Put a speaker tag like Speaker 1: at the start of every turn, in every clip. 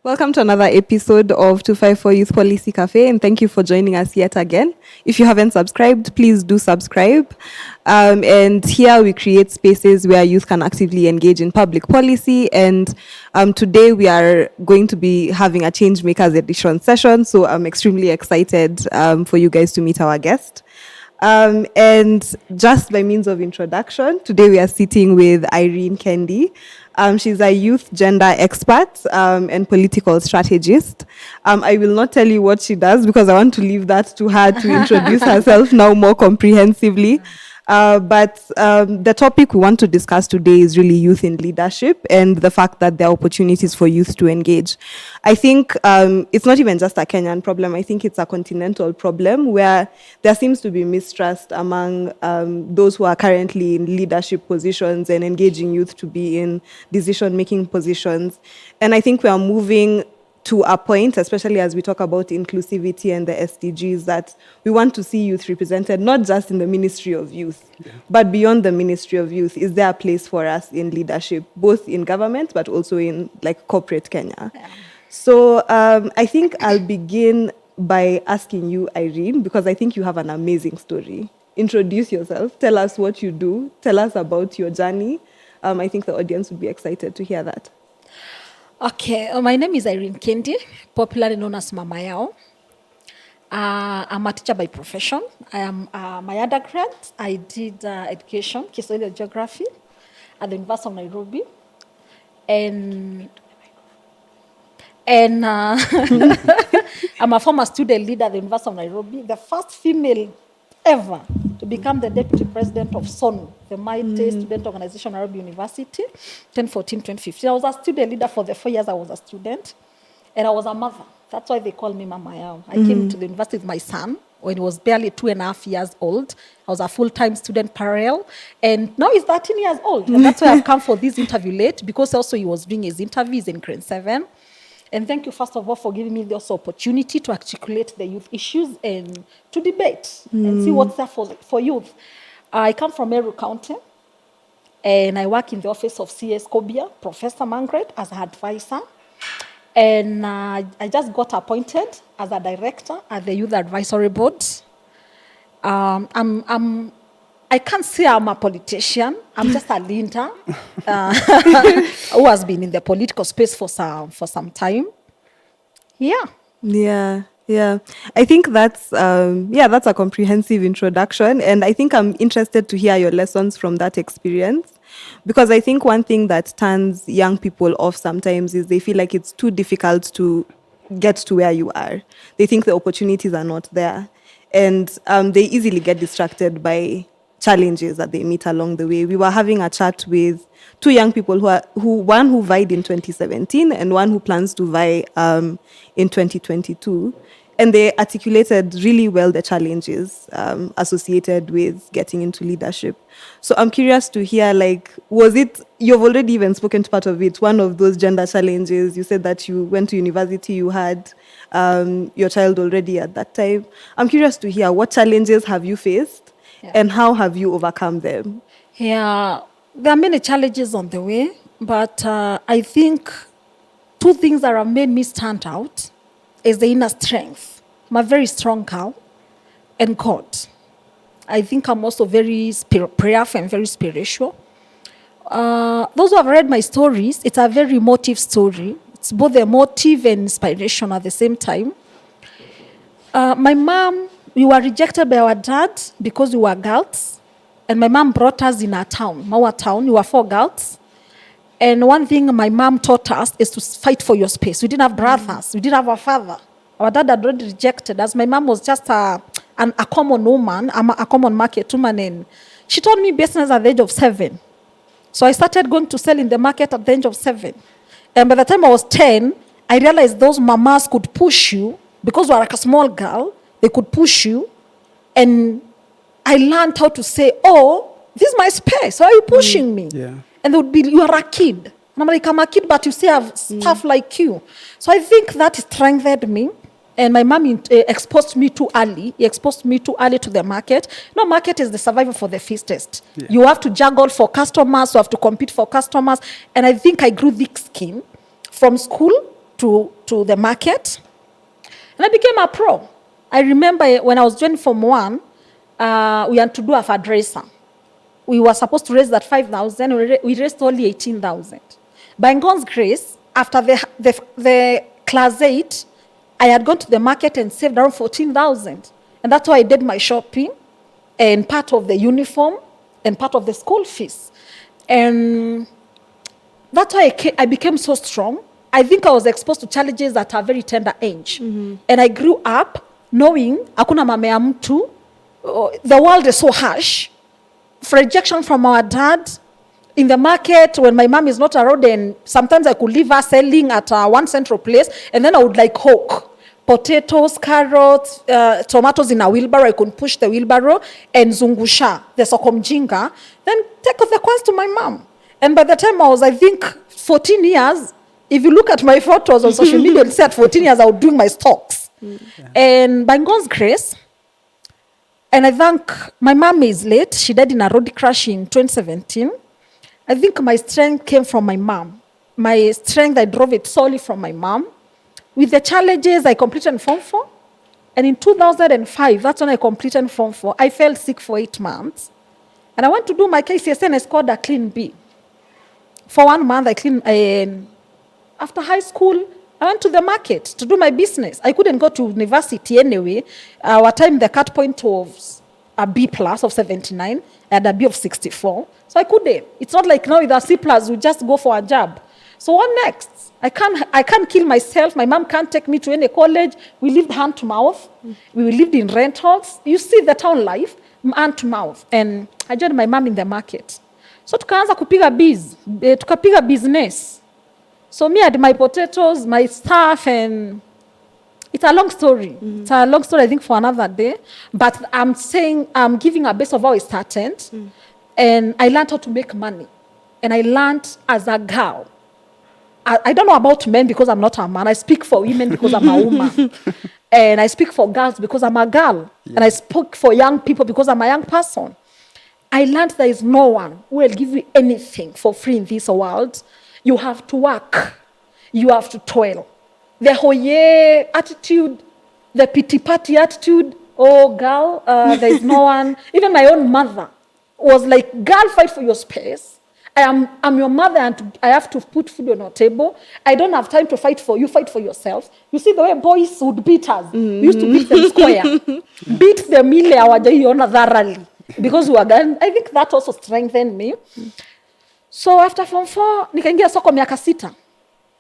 Speaker 1: Welcome to another episode of 254 Youth Policy Cafe, and thank you for joining us yet again. If you haven't subscribed, please do subscribe. And here we create spaces where youth can actively engage in public policy. And today we are going to be having a Change Makers edition session, so I'm extremely excited for you guys to meet our guest. And just by means of introduction, today we are sitting with Irene Kendi. She's a youth gender expert and political strategist. I will not tell you what she does because I want to leave that to her to introduce herself now more comprehensively. But the topic we want to discuss today is really youth in leadership and the fact that there are opportunities for youth to engage. I think it's not even just a Kenyan problem. I think it's a continental problem where there seems to be mistrust among those who are currently in leadership positions and engaging youth to be in decision-making positions. And I think we are moving to a point, especially as we talk about inclusivity and the SDGs, that we want to see youth represented, not just in the Ministry of Youth, but beyond the Ministry of Youth. Is there a place for us in leadership, both in government, but also in like corporate Kenya? Yeah. So I think I'll begin by asking you, Irene, because I think you have an amazing story. Introduce yourself, tell us what you do, tell us about your journey. I think the audience would be excited to hear that.
Speaker 2: Okay, my name is Irene Kendi, popularly known as Mama Yao. I'm a teacher by profession. I am my undergrad. I did education, Kiswahili and geography at the University of Nairobi. And I'm a former student leader at the University of Nairobi, the first female ever to become the deputy president of SONU, the mighty student organization, Nairobi University, 2014-2015. I was a student leader for the 4 years I was a student, and I was a mother. That's why they call me Mama Yao. I came to the university with my son when he was barely 2.5 years old. I was a full-time student parallel, and now he's 13 years old. And that's why I've come for this interview late, because also he was doing his interviews in grade 7. And thank you, first of all, for giving me this opportunity to articulate the youth issues and to debate and see what's there for youth. I come from Meru County, and I work in the office of CS Kobia, Professor Margaret, as an advisor. And I just got appointed as a director at the Youth Advisory Board. I can't say I'm a politician. I'm just a leader who has been in the political space for some time.
Speaker 1: Yeah. I think that's a comprehensive introduction, and I think I'm interested to hear your lessons from that experience, because I think one thing that turns young people off sometimes is they feel like it's too difficult to get to where you are. They think the opportunities are not there, and they easily get distracted by challenges that they meet along the way. We were having a chat with two young people one who vied in 2017 and one who plans to vie in 2022. And they articulated really well the challenges associated with getting into leadership. So I'm curious to hear, was it, you've already even spoken to part of it, one of those gender challenges? You said that you went to university, you had your child already at that time. I'm curious to hear, what challenges have you faced? Yeah. And how have you overcome them?
Speaker 2: Yeah, there are many challenges on the way, but I think two things that have made me stand out is the inner strength. I'm a very strong girl, and God. I think I'm also very prayerful and very spiritual. Those who have read my stories, it's a very emotive story. It's both emotive and inspirational at the same time. My mom, we were rejected by our dad because we were girls. And my mom brought us in our town, Maua town. We were 4 girls. And one thing my mom taught us is to fight for your space. We didn't have brothers. We didn't have a father. Our dad had already rejected us. My mom was just a common woman, a common market woman. And she taught me business at the age of 7. So I started going to sell in the market at the age of 7. And by the time I was 10, I realized those mamas could push you because you are like a small girl. They could push you, and I learned how to say, oh, this is my space. Why are you pushing me?
Speaker 3: Yeah.
Speaker 2: And they would be, you are a kid. And I'm like, I'm a kid, but you say I have stuff like you. So I think that strengthened me. And my mom exposed me too early. He exposed me too early to the market. No, market is the survival for the fittest. Yeah. You have to juggle for customers. You have to compete for customers. And I think I grew thick skin from school to the market. And I became a pro. I remember when I was joining Form 1, we had to do a fundraiser. We were supposed to raise that 5,000. We raised only 18,000. By God's grace, after the class 8, I had gone to the market and saved around 14,000. And that's why I did my shopping and part of the uniform and part of the school fees. And that's why I became so strong. I think I was exposed to challenges at a very tender age. And I grew up knowing hakuna mama ya mtu. The world is so harsh. For rejection from our dad in the market when my mom is not around, and sometimes I could leave her selling at one central place, and then I would like hawk potatoes, carrots, tomatoes in a wheelbarrow. I could push the wheelbarrow and zungusha the soko mjinga, then take off the coins to my mom. And by the time I was, I think, 14 years, if you look at my photos on social media, you'll see at 14 years I was doing my stocks. And by God's grace, and I think my mom is late. She died in a road crash in 2017. I think my strength came from my mom. My strength, I drove it solely from my mom. With the challenges, I completed Form 4. And in 2005, that's when I completed Form 4. I fell sick for 8 months. And I went to do my KCSE and I scored a clean B. For 1 month, I cleaned. After high school, I went to the market to do my business. I couldn't go to university anyway. Our time, the cut point was a B plus of 79 and a B of 64. So I couldn't. It's not like now with a C plus, we just go for a job. So what next? I can't kill myself. My mom can't take me to any college. We lived hand to mouth. We lived in rentals. You see the town life, hand to mouth. And I joined my mom in the market. So tukaanza kupiga tukapiga business. So me, I had my potatoes, my stuff, and it's a long story. It's a long story, I think, for another day. But I'm saying I'm giving a base of how it started. And I learned how to make money. And I learned as a girl. I don't know about men because I'm not a man. I speak for women because I'm a woman. And I speak for girls because I'm a girl. Yeah. And I speak for young people because I'm a young person. I learned there is no one who will give you anything for free in this world. You have to work. You have to toil. The hoye attitude, the pity party attitude, oh, girl, there is no one. Even my own mother was like, girl, fight for your space. I'm your mother and I have to put food on your table. I don't have time to fight for you. Fight for yourself. You see the way boys would beat us. We used to beat them square. Beat them ile hawajaiona thoroughly. Because we were girls. I think that also strengthened me. So after Form 4, nikaingia soko miaka 6.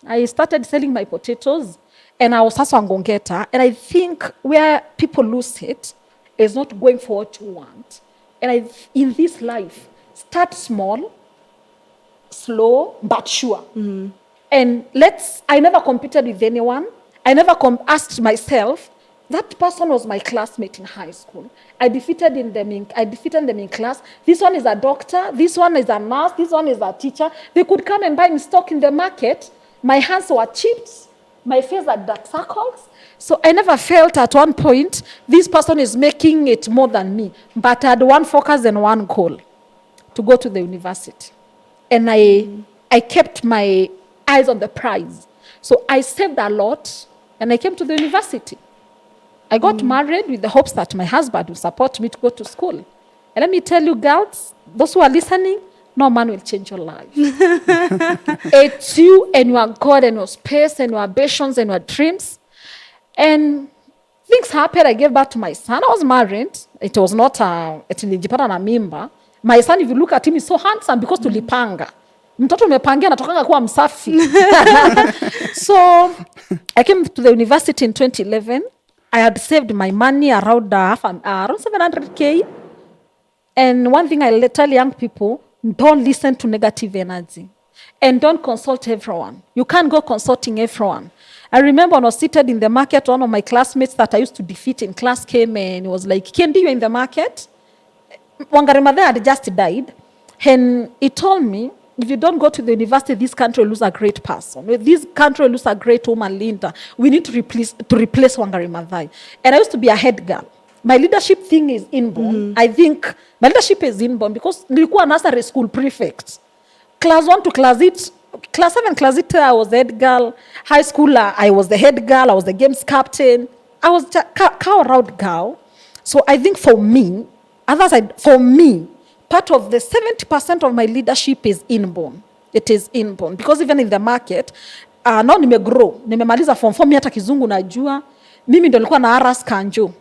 Speaker 2: I started selling my potatoes and I was also ngongeta. And I think where people lose it is not going for what you want. And in this life, start small, slow, but sure. And I never competed with anyone. I never asked myself, that person was my classmate in high school. I defeated them in class. This one is a doctor. This one is a nurse. This one is a teacher. They could come and buy me stock in the market. My hands were chipped. My face had dark circles. So I never felt at one point, this person is making it more than me. But I had one focus and one goal, to go to the university. And I kept my eyes on the prize. So I saved a lot and I came to the university. I got married with the hopes that my husband would support me to go to school. And let me tell you, girls, those who are listening, no man will change your life. It's you and your God and your space and your ambitions and your dreams. And things happened. I gave birth to my son. I was married. It was not nilijipata na mimba. My son, if you look at him, is so handsome because tulipanga. Mtoto umepangia natokanga kuwa msafi. So I came to the university in 2011. I had saved my money around 700K. And one thing I tell young people, don't listen to negative energy. And don't consult everyone. You can't go consulting everyone. I remember when I was seated in the market, one of my classmates that I used to defeat in class came and was like, Kendi, you're in the market? Wangari Maathai had just died. And he told me, if you don't go to the university, this country will lose a great person. This country will lose a great woman, Linda. We need to replace Wangari Maathai. And I used to be a head girl. My leadership thing is inborn. I think my leadership is inborn because nilikuwa nursery school prefect. Class 1 to class 8, class 7, class 8, I was the head girl. High school, I was the head girl. I was the games captain. I was a cow around girl. So I think for me, part of the 70% of my leadership is inborn. It is inborn. Because even in the market, now nimemaliza form 4, hata kizungu najua. Mimi ndo nilikuwa na harass kanjo.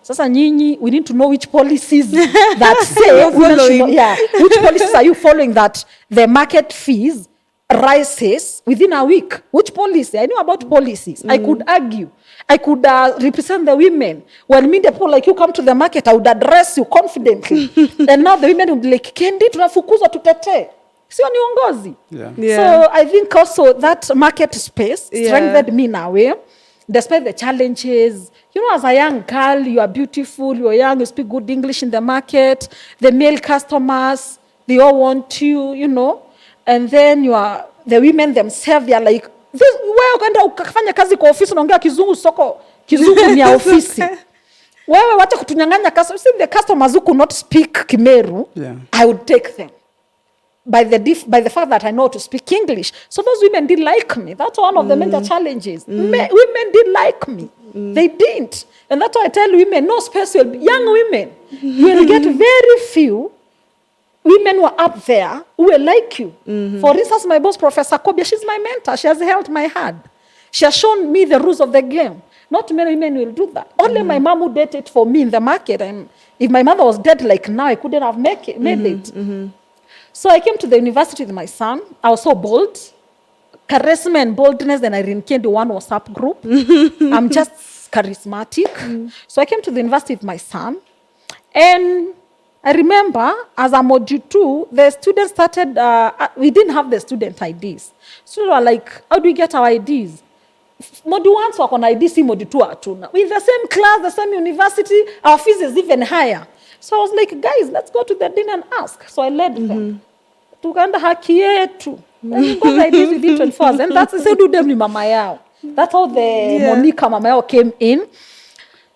Speaker 2: Sasa nyinyi, we need to know which policies that say, which policies are you following that the market fees rises within a week? Which policy? I know about policies. I could argue. I could represent the women. When media people like you come to the market, I would address you confidently. And now the women would be like, Kendi, tunafukuzwa tutete. Sio niongozi. So I think also that market space strengthened me in a way. Despite the challenges, you know, as a young girl, you are beautiful, you are young, you speak good English in the market, the male customers, they all want you, you know, and then the women themselves, they are like, wewe ukaenda ukafanya kazi kwa ofisi unaongea kizungu soko, kizungu ni ya ofisi. Wewe wacha kutunyang'anya customer, see the customers who could not speak Kimeru, I would take them. By the fact that I know to speak English. So those women did like me. That's one of the major challenges. Women did like me. They didn't. And that's why I tell women, no space will be. Young women, you will get very few women who are up there who will like you. For instance, my boss, Professor Kobia, she's my mentor. She has held my hand. She has shown me the rules of the game. Not many women will do that. Only my mom who did it for me in the market. And if my mother was dead like now, I couldn't have made it. So I came to the university with my son. I was so bold. Charisma and boldness, then Irene Kendi one WhatsApp group. I'm just charismatic. So I came to the university with my son. And I remember, as a module 2, the students started, we didn't have the student IDs. So they were like, how do we get our IDs? Module 1 so on ID, see module 2 atuna. With the same class, the same university, our fees is even higher. So I was like, guys, let's go to the dean and ask. So I led them. Tukaenda haki yetu. Because I did within 24 hours. And that's the do them ni mama yao. That's how the Monica mama yao came in.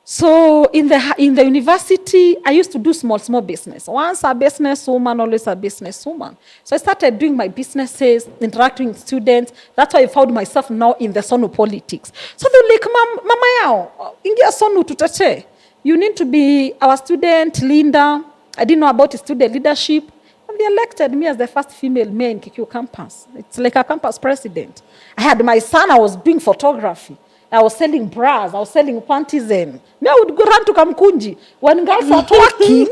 Speaker 2: So in the university, I used to do small business. Once a businesswoman, always a businesswoman. So I started doing my businesses, interacting with students. That's why I found myself now in the SONU politics. So they're like, mama yao, ingia SONU tutete. You need to be our student, Linda. I didn't know about student leadership. And they elected me as the first female mayor in KQ campus. It's like a campus president. I had my son, I was doing photography. I was selling bras, I was selling panties. And me, I would go run to Kamkunji. When girls are talking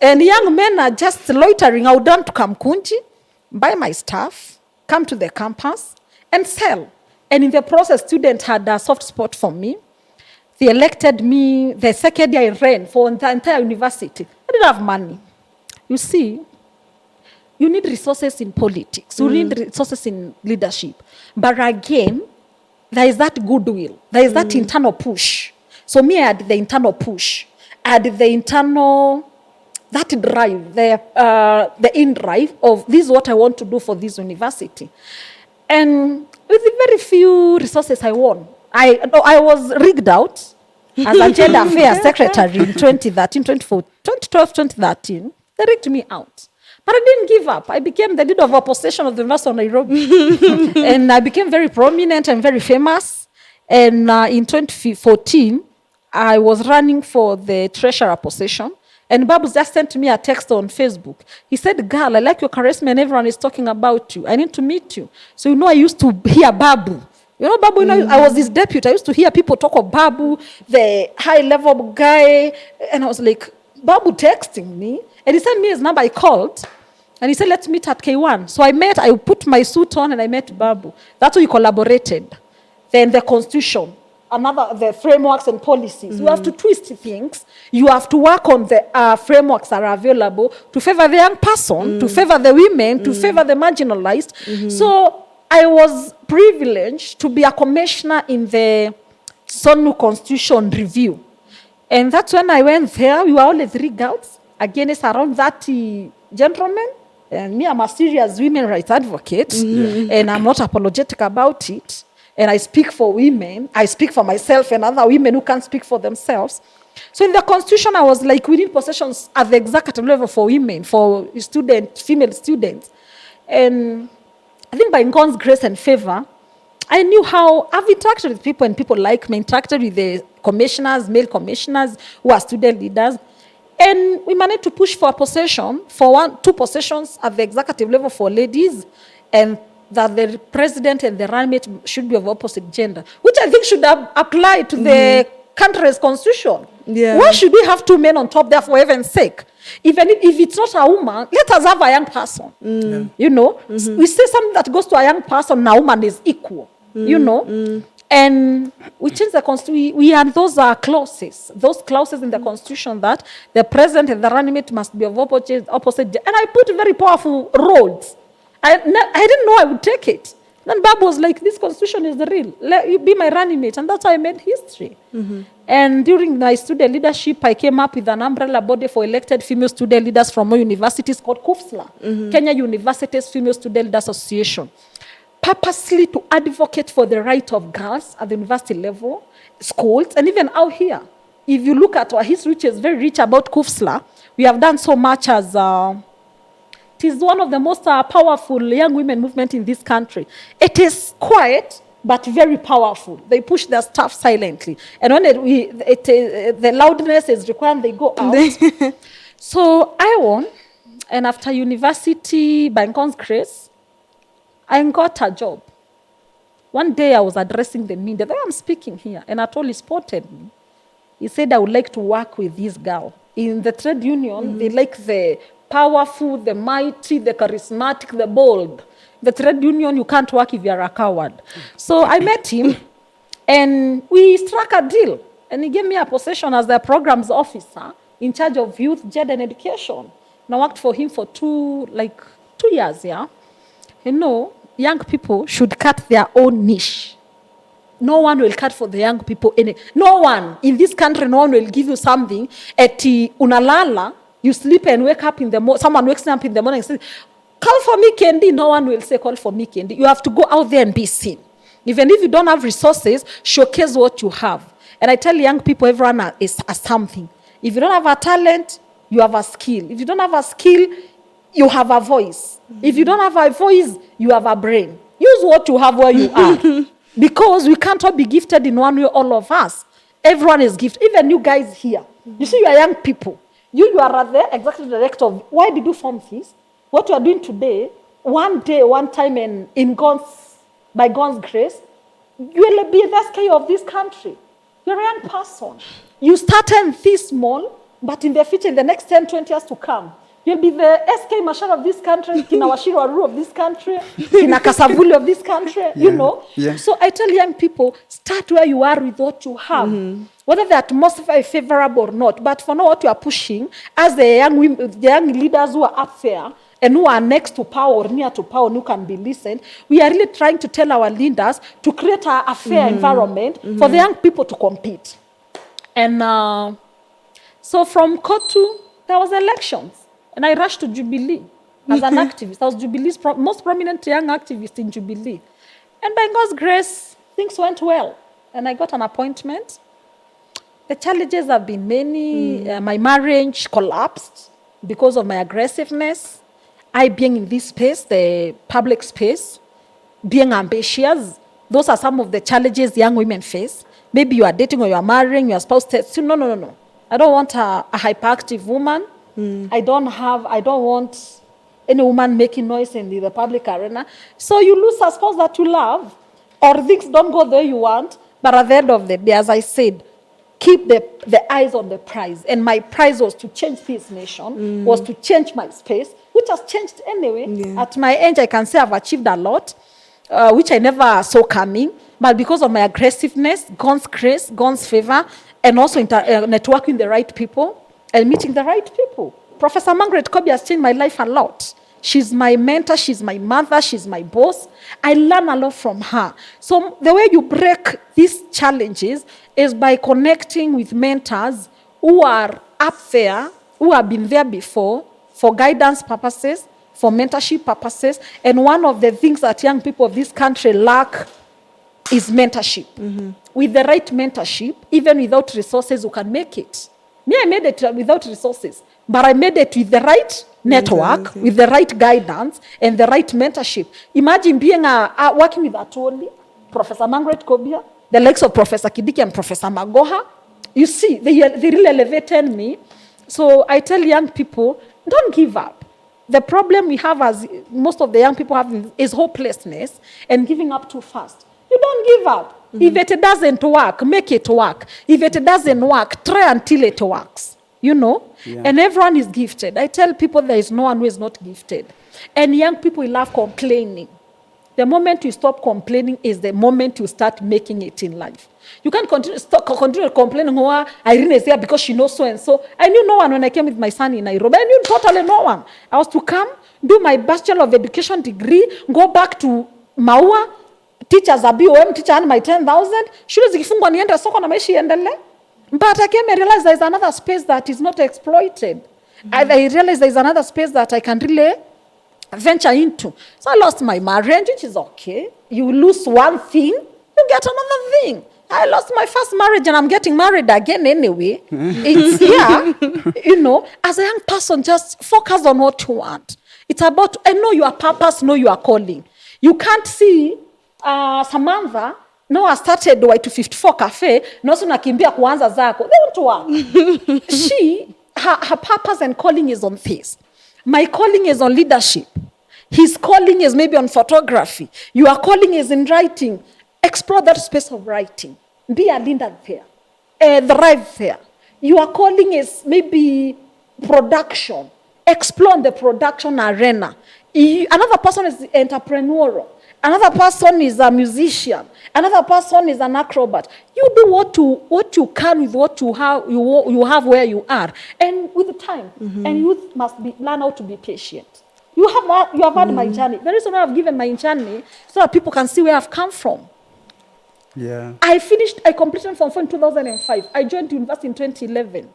Speaker 2: and young men are just loitering, I would run to Kamkunji, buy my stuff, come to the campus, and sell. And in the process, students had a soft spot for me. They elected me the second year I ran for the entire university. I didn't have money. You see, you need resources in politics. You need resources in leadership. But again, there is that goodwill. There is that internal push. So me, I had the internal push. I had the internal, that drive, the in drive of this is what I want to do for this university. And with the very few resources I won, I was rigged out as a gender affairs secretary in 2012, 2013. They rigged me out. But I didn't give up. I became the leader of opposition of the University of Nairobi. And I became very prominent and very famous. And in 2014, I was running for the treasurer position. And Babu just sent me a text on Facebook. He said, girl, I like your charisma and everyone is talking about you. I need to meet you. So, I used to hear Babu. You know, Babu, I was his deputy. I used to hear people talk of Babu, the high-level guy. And I was like, Babu texting me. And he sent me his number. I called. And he said, let's meet at K1. So I put my suit on and I met Babu. That's how we collaborated. Then the constitution, the frameworks and policies. You have to twist things. You have to work on the frameworks that are available to favor the young person, to favor the women, to favor the marginalized. So I was privileged to be a commissioner in the SONU Constitution Review. And that's when I went there. We were only 3 girls. Again, it's around 30 gentlemen. And me, I'm a serious women's rights advocate. And I'm not apologetic about it. And I speak for women. I speak for myself and other women who can't speak for themselves. So in the constitution, I was like, we need possessions at the executive level for women, for female students. And I think by God's grace and favor, I knew how I've interacted with people and people like me, interacted with the commissioners, male commissioners who are student leaders. And we managed to push for a position, for 2 positions at the executive level for ladies, and that the president and the running mate should be of opposite gender, which I think should apply to the country's constitution.
Speaker 1: Yeah.
Speaker 2: Why should we have 2 men on top there, for heaven's sake? Even if it's not a woman, let us have a young person. You know, we say something that goes to a young person, and a woman is equal. You know, and we changed the constitution. We had those clauses in the constitution that the president and the running mate must be of opposite gender. And I put very powerful roles. I didn't know I would take it. Then Bob was like, this constitution is the real. Let you be my running mate. And that's how I made history. And during my student leadership, I came up with an umbrella body for elected female student leaders from all universities called KUFSLA, Kenya Universities Female Student Leaders Association, purposely to advocate for the right of girls at the university level, schools, and even out here. If you look at our history, which is very rich about KUFSLA, we have done so much as... it is one of the most powerful young women movement in this country. It is quiet, but very powerful. They push their stuff silently. And when the loudness is required, they go out. So I won. And after university, by God's grace, I got a job. One day I was addressing the media. Then I'm speaking here. And Atoli spotted me. He said, I would like to work with this girl. In the trade union, they like the powerful, the mighty, the charismatic, the bold. The trade union, you can't work if you're a coward. So I met him, and we struck a deal. And he gave me a position as the programs officer in charge of youth, gender, and education. And I worked for him for 2 years, yeah? You know, young people should cut their own niche. No one will cut for the young people. No one in this country, no one will give you something. Eti unalala, you sleep and wake up in the morning. Someone wakes up in the morning and says, call for me, Kendi. No one will say, call for me, Kendi. You have to go out there and be seen. Even if you don't have resources, showcase what you have. And I tell young people, everyone is something. If you don't have a talent, you have a skill. If you don't have a skill, you have a voice. If you don't have a voice, you have a brain. Use what you have where you are. Because we can't all be gifted in one way, all of us. Everyone is gifted. Even you guys here. You see, you are young people. You are the executive director of, why did you form this? What you are doing today, one day, one time, and by God's grace, you will be the SK of this country. You're a young person. You started this small, but in the future, in the next 10, 20 years to come, you'll be the SK Marshal of this country, Kina Washiro Aru of this country, Kina Kasabuli of this country, you know. Yeah. So I tell young people, start where you are with what you have. Whether the atmosphere is favorable or not. But for now, what you are pushing, as the young women, the young leaders who are up there, and who are next to power or near to power, and who can be listened, we are really trying to tell our leaders to create a fair environment for the young people to compete. And so from COTU, there was elections. And I rushed to Jubilee as an activist. I was Jubilee's most prominent young activist in Jubilee. And by God's grace, things went well. And I got an appointment. The challenges have been many. My marriage collapsed because of my aggressiveness. I being in this space, the public space, being ambitious. Those are some of the challenges young women face. Maybe you are dating or you are marrying, your spouse tells you, no. I don't want a hyperactive woman. I don't want any woman making noise in the public arena. So you lose a spouse that you love, or things don't go the way you want. But at the end of the day, as I said, keep the eyes on the prize. And my prize was to change this nation, was to change my space, which has changed anyway. Yeah. At my age, I can say I've achieved a lot, which I never saw coming. But because of my aggressiveness, God's grace, God's favor, and also networking with the right people, and meeting the right people. Professor Margaret Kobe has changed my life a lot. She's my mentor, she's my mother, she's my boss. I learn a lot from her. So the way you break these challenges is by connecting with mentors who are up there, who have been there before, for guidance purposes, for mentorship purposes. And one of the things that young people of this country lack is mentorship. With the right mentorship, even without resources, you can make it. Me, I made it without resources, but I made it with the right network, with the right guidance and the right mentorship. Imagine being working with Atoli, Professor Margaret Kobia, the likes of Professor Kidiki and Professor Magoha. You see, they really elevated me. So I tell young people, don't give up. The problem we have, as most of the young people have, is hopelessness and giving up too fast. You don't give up. If it doesn't work, make it work. If it doesn't work, try until it works. You know? Yeah. And everyone is gifted. I tell people there is no one who is not gifted. And young people love complaining. The moment you stop complaining is the moment you start making it in life. You can't continue complaining, oh, Irene is here because she knows so and so. I knew no one when I came with my son in Nairobi. I knew totally no one. I was to come, do my Bachelor of Education degree, go back to Maua, teach as a BOM, teach earn my 10,000. Shule zikifungwa niende soko na maisha iendelee. But I came and realized there is another space that is not exploited. I realized there is another space that I can really venture into. So I lost my marriage, which is okay. You lose one thing, you get another thing. I lost my first marriage and I'm getting married again anyway. It's here, you know, as a young person, just focus on what you want. It's about, I know your purpose, know your calling. You can't see Samantha, no, I started Y254 cafe, no so nakimbia kuanza zako. They won't work. Her purpose and calling is on this. My calling is on leadership. His calling is maybe on photography. Your calling is in writing. Explore that space of writing. Be a leader there. Thrive there. Your calling is maybe production. Explore the production arena. Another person is entrepreneurial. Another person is a musician. Another person is an acrobat. You do what you can with what you have where you are. And with the time. And youth must learn how to be patient. You have had my journey. The reason why I've given my journey so that people can see where I've come from.
Speaker 3: Yeah.
Speaker 2: I completed Form 4 in 2005. I joined university in 2011.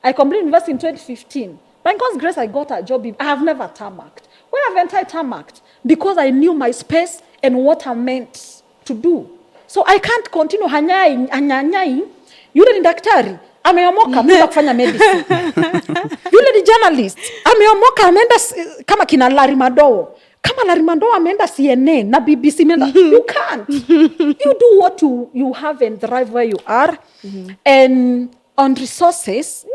Speaker 2: I completed university in 2015. By God's grace, I got a job. I have never tarmacked. Why haven't I tarmacked? Because I knew my space and what I meant to do. So I can't continue hanyai. Yule ni daktari, ameomoka ameenda kufanya medicine. Yule ni journalist, ameomoka ameenda kama kina Larry Madowo. Kama Larry Madowo ameenda CNN na BBC. You can't. You do what you have and thrive where you are. And on resources,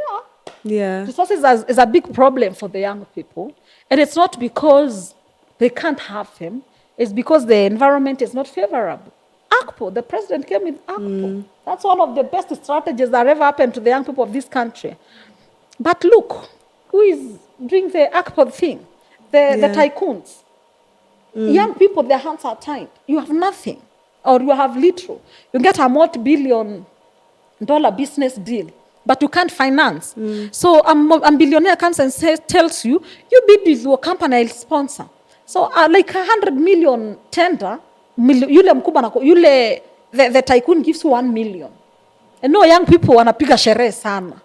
Speaker 2: resources is a big problem for the young people. And it's not because they can't have them. It's because the environment is not favorable. ACPO, the president came with ACPO. That's one of the best strategies that ever happened to the young people of this country. But look, who is doing the ACPO thing? The tycoons. Young people, their hands are tied. You have nothing. Or you have little. You get a multi-billion-dollar business deal, but you can't finance. So a billionaire comes and tells you, you bid with your company, I'll sponsor. So like 100 million tender, the tycoon gives 1 million. And no young people wanapiga sherehe sana.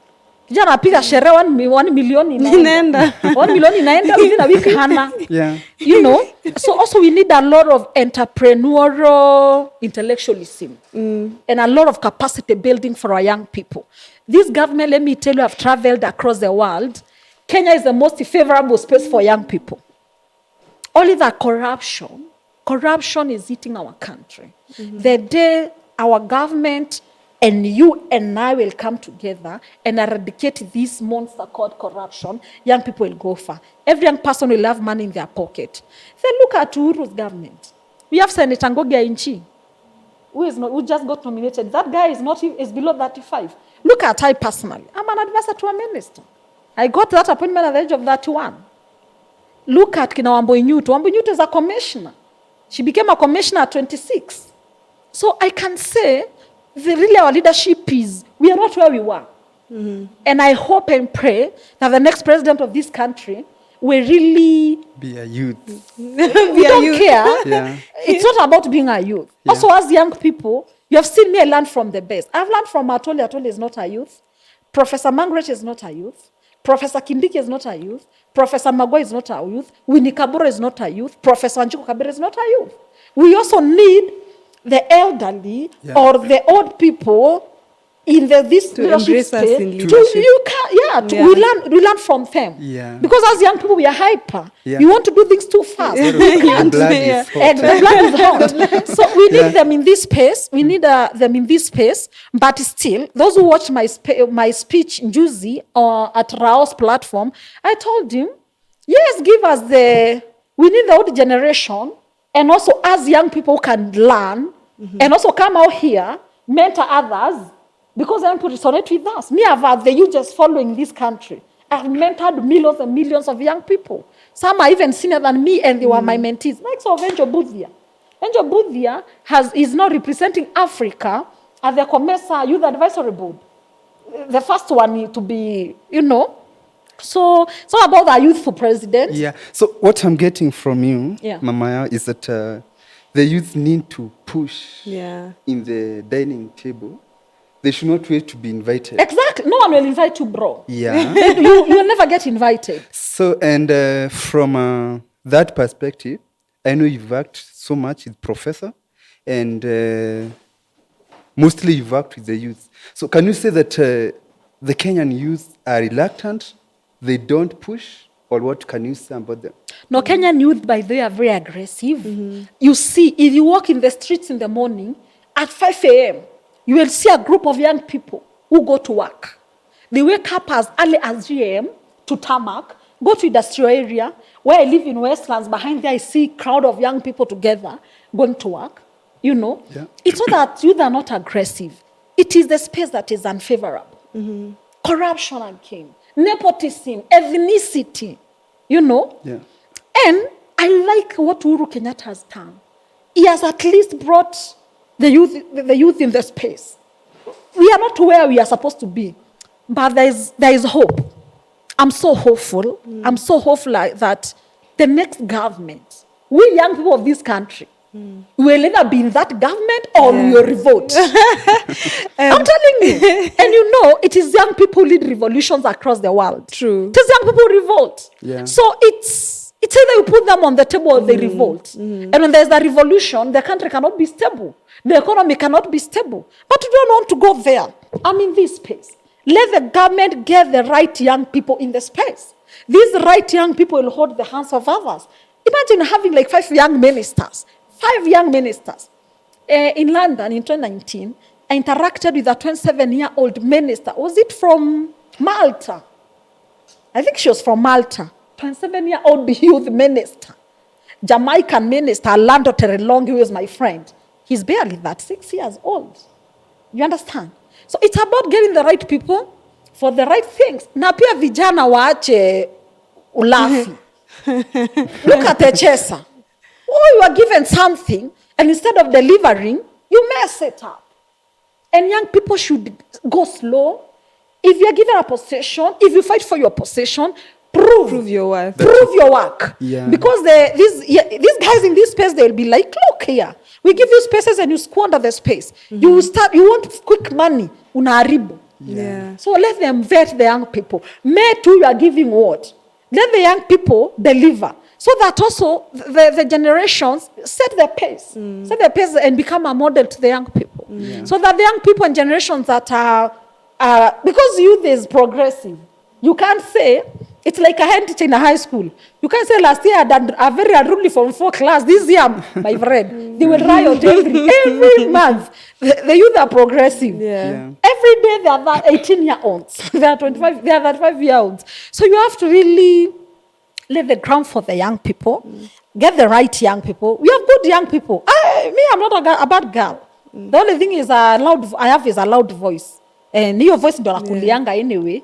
Speaker 2: Kijana anapiga sherehe 1 million inaenda. 1 million inaenda within a week hana.
Speaker 3: Yeah.
Speaker 2: You know? So also we need a lot of entrepreneurial intellectualism and a lot of capacity building for our young people. This government, let me tell you, I've traveled across the world. Kenya is the most favorable space for young people. Only that corruption is eating our country. The day our government and you and I will come together and eradicate this monster called corruption, young people will go far. Every young person will have money in their pocket. Then look at Uhuru's government. We have Senator Ngogi Ainchi, who just got nominated. That guy is below 35. Look at I personally. I'm an advisor to a minister. I got that appointment at the age of 31. Look at Kina Wambui Nyuto. Wambui Nyuto is a commissioner. She became a commissioner at 26. So I can say, really our leadership is, we are not where we were. And I hope and pray that the next president of this country will really
Speaker 3: be a youth.
Speaker 2: We don't care.
Speaker 3: Yeah.
Speaker 2: It's not about being a youth. Yeah. Also, as young people, you have seen me learn from the best. I've learned from Atoli. Atoli is not a youth. Professor Margaret is not a youth. Professor Kindiki is not a youth. Professor Magwa is not a youth. Winnie Kabura is not a youth. Professor Anjiko Kabira is not a youth. We also need the elderly or the old people in this
Speaker 1: to embrace us in leadership.
Speaker 2: we learn from them.
Speaker 3: Yeah.
Speaker 2: Because as young people, we are hyper.
Speaker 3: Yeah.
Speaker 2: We want to do things too fast.
Speaker 3: The blood is hot.
Speaker 2: And the blood is hot. So we need them in this space. We need them in this space. But still, those who watched my speech in Juicy at Rao's platform, I told him, yes, give us we need the old generation. And also as young people can learn and also come out here, mentor others, because young people resonate with us. Me, I've had the youth just following this country. I've mentored millions and millions of young people. Some are even senior than me, and they were my mentees. Like so, Angel Budhia. Angel Budhia is now representing Africa at the COMESA Youth Advisory Board. The first one to be, So about our youthful president.
Speaker 3: Yeah. So what I'm getting from you,
Speaker 2: Yeah.
Speaker 3: Mamaya, is that the youth need to push
Speaker 1: Yeah.
Speaker 3: in the dining table. They should not wait to be invited.
Speaker 2: Exactly. No one will invite you, bro.
Speaker 3: Yeah.
Speaker 2: You will never get invited.
Speaker 3: So, and from that perspective, I know you've worked so much with Professor, and mostly you've worked with the youth. So can you say that the Kenyan youth are reluctant? They don't push? Or what can you say about them?
Speaker 2: No, Kenyan youth, by the way, are very aggressive. You see, if you walk in the streets in the morning, at 5 a.m., you will see a group of young people who go to work. They wake up as early as 3 a.m. to tarmac, go to industrial area. Where I live in Westlands, behind there I see a crowd of young people together going to work.
Speaker 3: Yeah.
Speaker 2: It's not that youth are not aggressive. It is the space that is unfavorable. Corruption came, nepotism, ethnicity,
Speaker 3: Yeah.
Speaker 2: And I like what Uhuru Kenyatta has done. He has at least brought the youth in the space. We are not where we are supposed to be, but there is hope. I'm so hopeful. I'm so hopeful that the next government, we young people of this country, will either be in that government or we will revolt. I'm telling you. And it is young people who lead revolutions across the world.
Speaker 1: True.
Speaker 2: It is young people who revolt.
Speaker 3: Yeah.
Speaker 2: So it's either you put them on the table or they revolt. And when there's a revolution, the country cannot be stable. The economy cannot be stable. But we don't want to go there. I'm in this space. Let the government get the right young people in the space. These right young people will hold the hands of others. Imagine having like 5 young ministers. 5 young ministers. In London in 2019, I interacted with a 27-year-old minister. Was it from Malta? I think she was from Malta. 27-year-old youth minister. Jamaican minister, Orlando Terelongi, who is my friend. He's barely that, 6 years old. You understand? So it's about getting the right people for the right things. Na pia vijana waache ulafi. Look at the Chesa. Oh, you are given something, and instead of delivering, you mess it up. And young people should go slow. If you are given a possession, if you fight for your possession, prove
Speaker 1: your worth.
Speaker 2: Prove your work.
Speaker 3: Yeah.
Speaker 2: Because these guys in this space, they'll be like, look here. We give you spaces and you squander the space. You want quick money. Unaharibu.
Speaker 1: Yeah.
Speaker 2: So let them vet the young people. Me too, you are giving what? Let the young people deliver. So that also the generations set the pace. Set the pace and become a model to the young people. So that the young people and generations that are because youth is progressive. You can't say, it's like a head teacher in a high school. You can't say last year I done a very unruly Form 4 class. This year, my friend, they will riot every month. The youth are progressive.
Speaker 1: Yeah.
Speaker 2: Every day they are 18-year-olds. They are 25, they are 35-year-olds. So you have to really lay the ground for the young people. Get the right young people. We have good young people. I'm not a bad girl. The only thing is I have is a loud voice. And your voice ndo nakulianga anyway.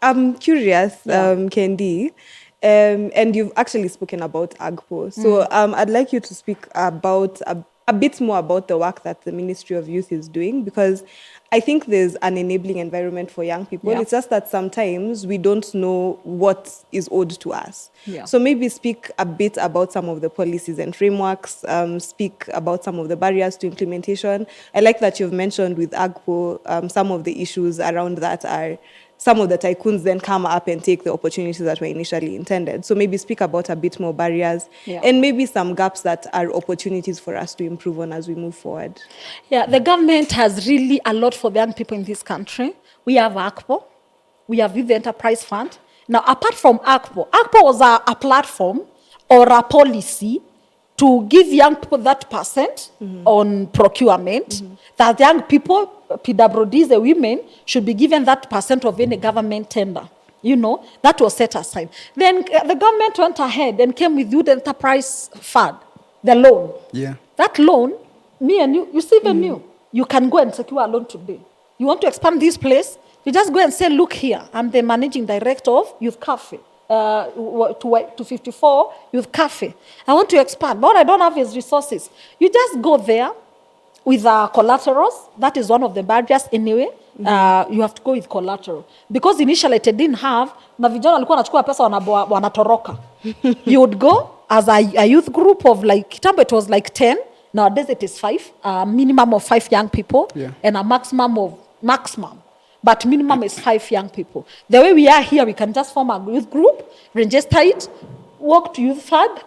Speaker 1: I'm curious, Kendi, and you've actually spoken about AGPO. So I'd like you to speak about a bit more about the work that the Ministry of Youth is doing, because I think there's an enabling environment for young people.
Speaker 2: Yeah.
Speaker 1: It's just that sometimes we don't know what is owed to us.
Speaker 2: Yeah.
Speaker 1: So maybe speak a bit about some of the policies and frameworks, speak about some of the barriers to implementation. I like that you've mentioned with AGPO, some of the issues around that are some of the tycoons then come up and take the opportunities that were initially intended. So maybe speak about a bit more barriers and maybe some gaps that are opportunities for us to improve on as we move forward.
Speaker 2: Yeah, the government has really a lot for the young people in this country. We have ACPO. We have Youth Enterprise Fund. Now, apart from ACPO was a platform or a policy to give young people that percent on procurement, that young people, PWDs, the women, should be given that percent of any government tender. You know, that was set aside. Then the government went ahead and came with Youth Enterprise Fund, the loan.
Speaker 3: Yeah.
Speaker 2: That loan, me and you see even you can go and secure a loan today. You want to expand this place? You just go and say, look here, I'm the managing director of Youth Cafe, to 54 Youth Cafe. I want to expand, but what I don't have is resources. You just go there with collaterals. That is one of the barriers anyway. You have to go with collateral. Because initially it didn't have, na vijana walikuwa wanachukua pesa wanatoroka. You would go as a youth group of like, kitambo it was like 10, nowadays it is 5, a minimum of 5 young people, and a maximum, but minimum is 5 young people. The way we are here, we can just form a youth group, register it, work to youth fund,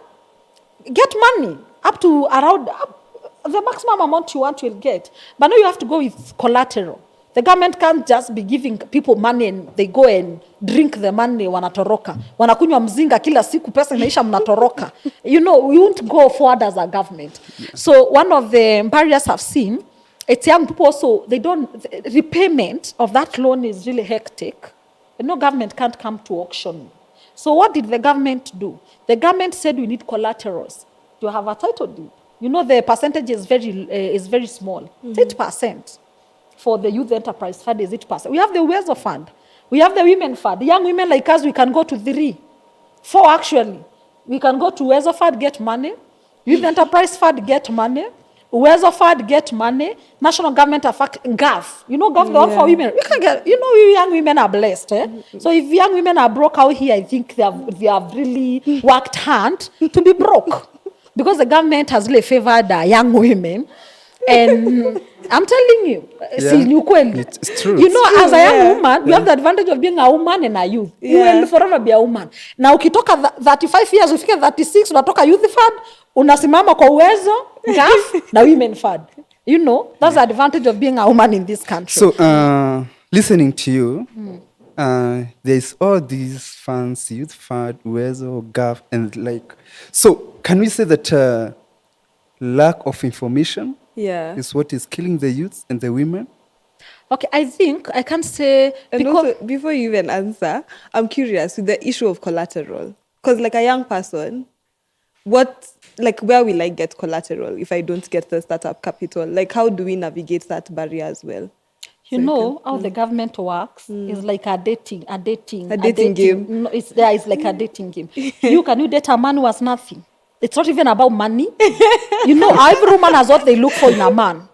Speaker 2: get money up to around the maximum amount you want, you'll get. But now you have to go with collateral. The government can't just be giving people money and they go and drink the money, wanatoroka. Wanakunywa mzinga kila siku, pesa inaisha mnatoroka. You know, we won't go forward as a government. So one of the barriers I've seen, it's young people also, the repayment of that loan is really hectic. And no government can't come to auction. So what did the government do? The government said we need collaterals to have a title deed. You know, the percentage is very small. It's 8%. For the Youth Enterprise Fund is 8%. We have the Uwezo Fund. We have the Women Fund. The young women like us, we can go to 3, 4 actually. We can go to Uwezo Fund, get money. Youth Enterprise Fund, get money. Uwezo Fund, get money. National government, GAF. You know, government for women. We can get, you know, we young women are blessed. So if young women are broke out here, I think they have really worked hard to be broke. Because the government has really favored young women. And I'm telling you,
Speaker 3: it's true.
Speaker 2: You know, as a young woman, you have the advantage of being a woman and a youth. You will forever be a woman. Now, ukitoka 35 years, ufike 36, unatoka youth fund, unasimama kwa Uwezo, GAF, na women fund. You know, that's the advantage of being a woman in this country.
Speaker 3: So, listening to you, there's all these funds, youth fund, Uwezo, GAF, and like, so can we say that lack of information is what is killing the youth and the women?
Speaker 2: Okay, I think I can say...
Speaker 1: And also, before you even answer, I'm curious with the issue of collateral. Because like a young person, where will I get collateral if I don't get the startup capital? Like, how do we navigate that barrier as well?
Speaker 2: You know how the government works is like a dating
Speaker 1: game.
Speaker 2: No, it's like a dating game. Can you date a man who has nothing? It's not even about money. You know, every woman has what they look for in a man.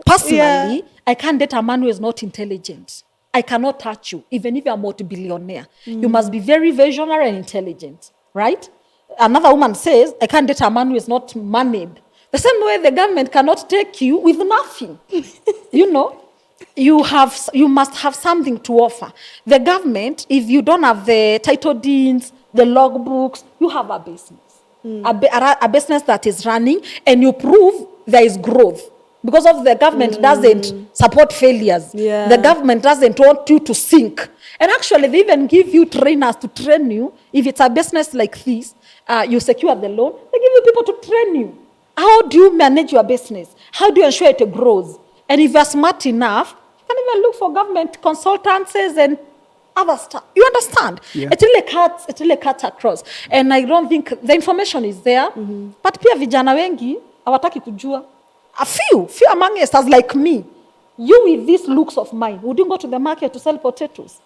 Speaker 2: Personally, I can't date a man who is not intelligent. I cannot touch you, even if you're a multi-billionaire. You must be very visionary and intelligent, right? Another woman says, I can't date a man who is not moneyed. The same way the government cannot take you with nothing. You know, you must have something to offer. The government, if you don't have the title deeds, the logbooks, you have a business. A business that is running, and you prove there is growth. Because of the government doesn't support failures. The government doesn't want you to sink. And actually, they even give you trainers to train you. If it's a business like this, you secure the loan, they give you people to train you. How do you manage your business? How do you ensure it grows? And if you're smart enough, you can even look for government consultancies and other stuff. You understand? It really cuts across. And I don't think the information is there. But pia vijana wengi hawataki kujua. A few among us as like me. You with these looks of mine, would you go to the market to sell potatoes?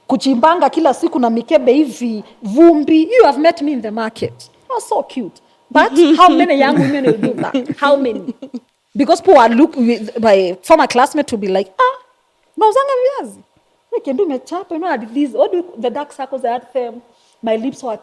Speaker 2: Kuchimbanga kila siku na mikebe hivi, vumbi. You have met me in the market. Oh, so cute. But how many young women will do that? How many? Because people are my former classmates will be like, nauzanga viazi. I can do my chap, you know, I did this. All the dark circles I had them. My lips were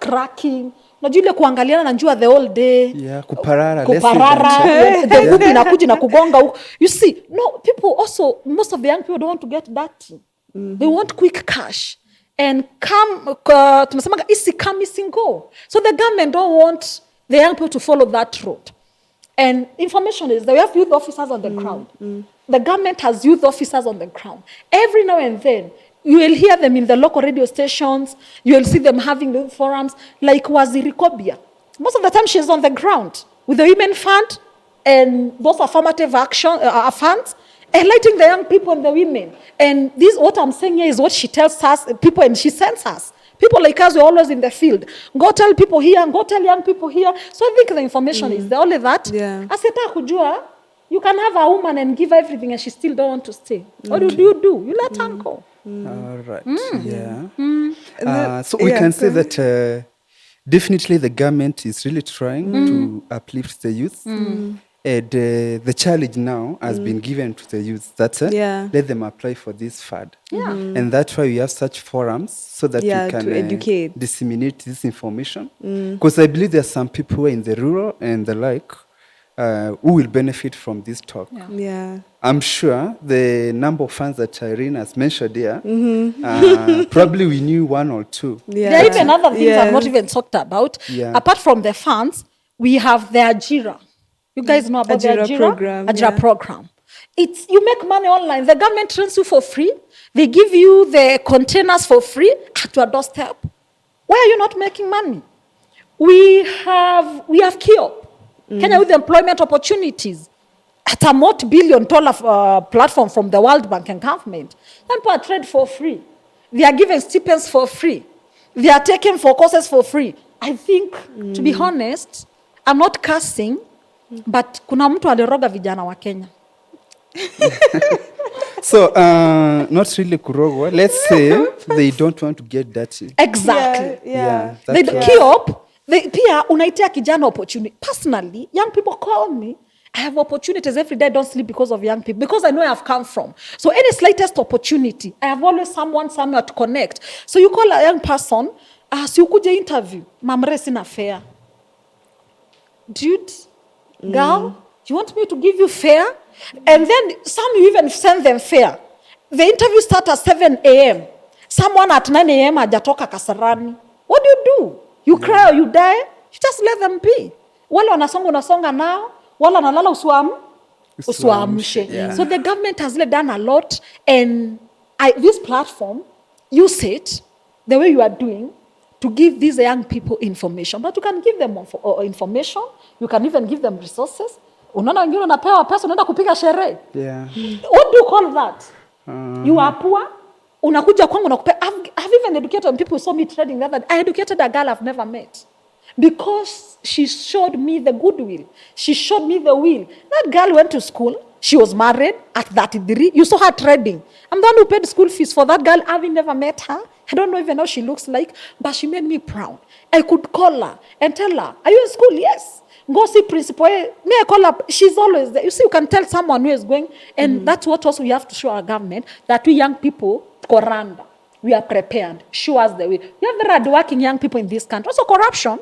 Speaker 2: cracking. Najua ile kuangaliana na njua the whole day.
Speaker 3: Kuparara.
Speaker 2: The vumbi inakuja na kugonga huko. You see, no, people also, most of the young people don't want to get dirty. They want quick cash. And tunasemanga isi come, isi go. So the government don't want the young people to follow that road. And information is there. We have youth officers on the ground. The government has youth officers on the ground. Every now and then, you will hear them in the local radio stations. You will see them having the forums, like Waziri Kobia. Most of the time, she's on the ground with the Women Fund and those affirmative action funds, enlightening the young people and the women. And this, what I'm saying here, is what she tells us, people, and she sends us. People like us, we're always in the field. Go tell people here, and go tell young people here. So I think the information is there. Only that, aseta kujua, you can have a woman and give everything and she still don't want to stay. What do? You let her go.
Speaker 3: All right. Yeah. So we can say that definitely the government is really trying to uplift the youth. And the challenge now has been given to the youth that let them apply for this fund. And that's why we have such forums so that we can
Speaker 1: educate,
Speaker 3: disseminate this information. Because I believe there are some people in the rural and the like who will benefit from this talk. I'm sure the number of funds that Irene has mentioned here, probably we knew one or two.
Speaker 2: There are even other things I've not even talked about. Apart from the funds, we have the Ajira. You guys know about the Ajira program. It's, you make money online. The government trains you for free. They give you the containers for free at your doorstep. Why are you not making money? We have COTU, Kenya with employment opportunities, at a multi-billion-dollar platform from the World Bank and government. People are trained for free. They are given stipends for free. They are taken for courses for free. I think, to be honest, I'm not cursing, but kuna mtu aliroga vijana wa Kenya.
Speaker 3: So, not really kurogwa. Let's say they don't want to get dirty.
Speaker 2: Exactly.
Speaker 3: They
Speaker 2: COTU, pia unaitia kijana opportunity. Personally, young people call me. I have opportunities every day. I don't sleep because of young people, because I know where I've come from. So any slightest opportunity, I have always someone somewhere to connect. So you call a young person, si ukuje interview, mamre sina fare. Dude, girl, you want me to give you fare? And then some you even send them fare. The interview starts at 7 a.m. Someone at 9 a.m. hajatoka Kasarani. What do? You cry or you die? You just let them be. Wale unasonga nao, wala nalala usuamshe. So the government has done a lot, and this platform, use it the way you are doing to give these young people information. But you can give them information, you can even give them resources. Unaona wengine unapewa pesa unaenda kupiga sherehe. What do you call that? You are poor. Unakuja kwangu nakupea. I've even educated people who saw me trading the other day. I educated a girl I've never met. Because she showed me the goodwill. She showed me the will. That girl went to school. She was married at 33. You saw her trading. I'm the one who paid school fees for that girl. I've never met her. I don't know even how she looks like. But she made me proud. I could call her and tell her, are you in school? Yes. Go see principal. May I call her? She's always there. You see, you can tell someone who is going. And that's what also we have to show our government, that we young people, Koranda, we are prepared. Show us the way. We have very hardworking young people in this country. Also corruption.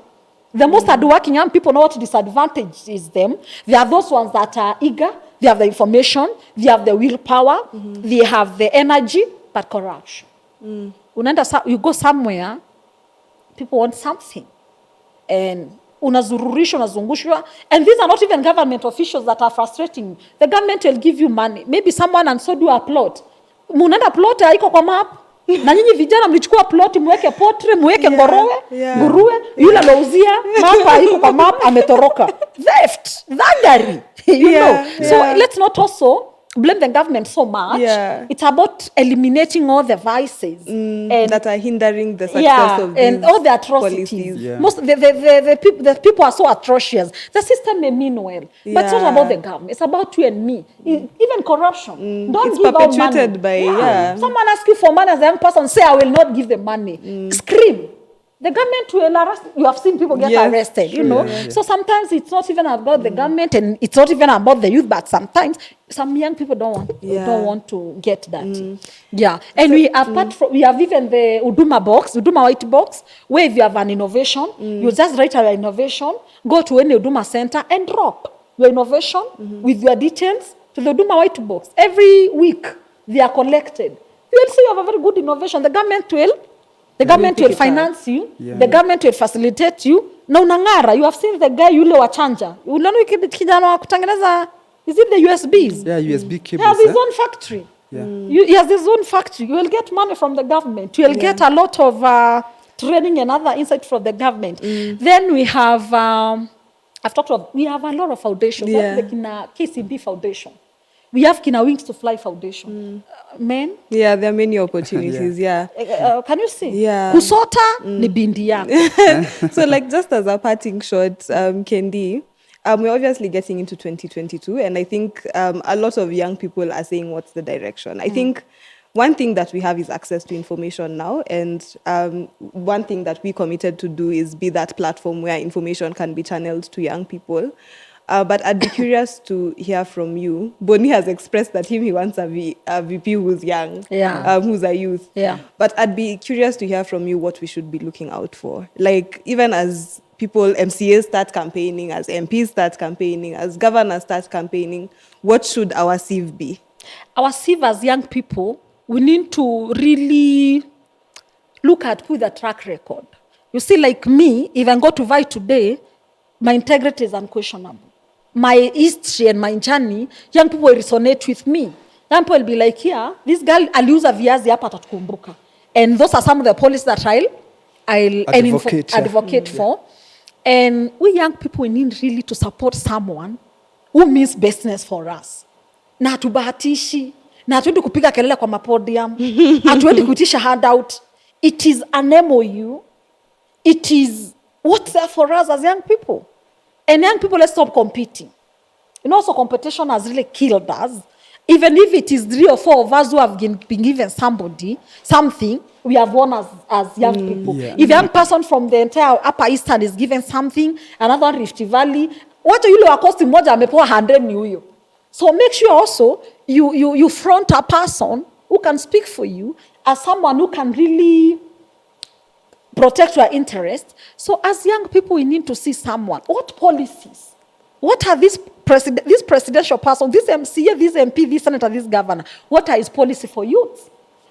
Speaker 2: The most hardworking young people know what disadvantage is them. They are those ones that are eager. They have the information. They have the willpower. They have the energy, but corruption. You go somewhere, people want something. And unazungushwa. And these are not even government officials that are frustrating. The government will give you money. Maybe someone and so do a plot. Munenda plot haiko kwa map. Na nyinyi vijana mlichukua plot muweke potre, muweke nguruwe, yule alouzia mapa haiko kwa map ametoroka. Theft, thuggery. You know. So let's not also blame the government so much. It's about eliminating all the vices
Speaker 1: and that are hindering the success of these
Speaker 2: and all the atrocities. Most the people are so atrocious. The system may mean well, but it's not about the government. It's about you and me. Even corruption. Don't
Speaker 1: it's
Speaker 2: give
Speaker 1: perpetuated
Speaker 2: out money.
Speaker 1: by
Speaker 2: Someone asks you for money as a young person, say I will not give the money. Scream. The government will arrest. You have seen people get arrested, you know. So sometimes it's not even about the government, and it's not even about the youth. But sometimes some young people don't want to get that. And we have even the Uduma white box, where if you have an innovation, you just write your innovation, go to any Uduma center and drop your innovation with your details to the Uduma white box. Every week they are collected. You will see you have a very good innovation. The government will The government
Speaker 1: pick
Speaker 2: will
Speaker 1: it up.
Speaker 2: finance you.
Speaker 3: Yeah.
Speaker 2: The government will facilitate you. Na unang'ara. You have seen the guy yule wa chanja. Unaona kijana wa kutengeneza, is it the USBs?
Speaker 3: Yeah, USB
Speaker 2: He
Speaker 3: cables.
Speaker 2: has his own factory.
Speaker 3: Yeah.
Speaker 2: He has his own factory. You will get money from the government. You will get a lot of training and other insight from the government. Then we have, we have a lot of foundations. We have the Kina KCB Foundation. We have Kina Wings to Fly Foundation. Men.
Speaker 1: Yeah, there are many opportunities. Yeah.
Speaker 2: Can you see?
Speaker 1: Yeah.
Speaker 2: Kusota ni bindi yako.
Speaker 1: So like just as a parting shot, Kendi, we're obviously getting into 2022, and I think a lot of young people are saying, what's the direction? I think one thing that we have is access to information now, and one thing that we committed to do is be that platform where information can be channeled to young people. But I'd be curious to hear from you. Boni has expressed that he wants a VP who's young, who's a youth.
Speaker 2: Yeah.
Speaker 1: But I'd be curious to hear from you what we should be looking out for. Like, even as people, MCAs start campaigning, as MPs start campaigning, as governors start campaigning, what should our sieve be?
Speaker 2: Our sieve as young people, we need to really look at with a track record. You see, like me, if I go to vie today, my integrity is unquestionable. My history and my journey, young people will resonate with me. Young people will be like, yeah, this girl, I'll use a viazi hapa atatukumbuka. And those are some of the policies that I'll advocate for. And we young people, we need really to support someone who means business for us. Na hatubahatishi, na hatuendi kupiga kelele kwa mapodium, hatuendi kuitisha handout. It is an MOU. It is what's there for us as young people. And young people, let's stop competing. You know, so competition has really killed us. Even if it is 3 or 4 of us who have been given something, we have won as young people.
Speaker 3: Yeah.
Speaker 2: If a young person from the entire Upper Eastern is given something, another Rift Valley, wacha yule wa Coast mmoja amepewa 100 ni huyo. So make sure also you front a person who can speak for you as someone who can really protect your interest. So as young people, we need to see someone. What policies? What are this presidential person, this MCA, this MP, this senator, this governor? What are his policy for youth?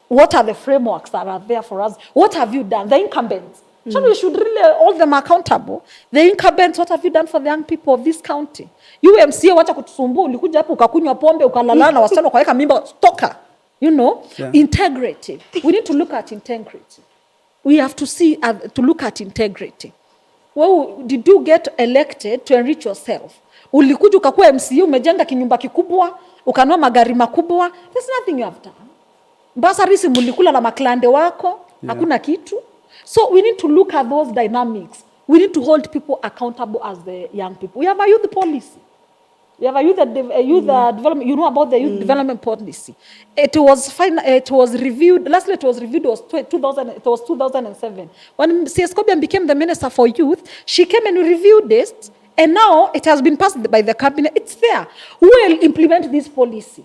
Speaker 2: What are the frameworks that are there for us? What have you done? The incumbents. So we should really hold them accountable. The incumbents, what have you done for the young people of this county? You MCA, wacha kutusumbua, ulikuja hapo ukakunywa pombe, ukalala na wasichana ukaweka mimba, toka. You know, integrity. We need to look at integrity. We have to see, to look at integrity. Well, did you get elected to enrich yourself? Ulikuja ukakuwa MCA, umejenga kinyumba kikubwa, ukanua magari makubwa. There's nothing you have done. Basarisi mulikula na maklande wako, hakuna kitu. So we need to look at those dynamics. We need to hold people accountable as the young people. We have a youth policy. We have a youth development. You know about the youth development policy. It was reviewed. Lastly, it was reviewed. It was 2007 when CS Kobian became the minister for youth. She came and reviewed this, and now it has been passed by the cabinet. It's there. Who will implement this policy?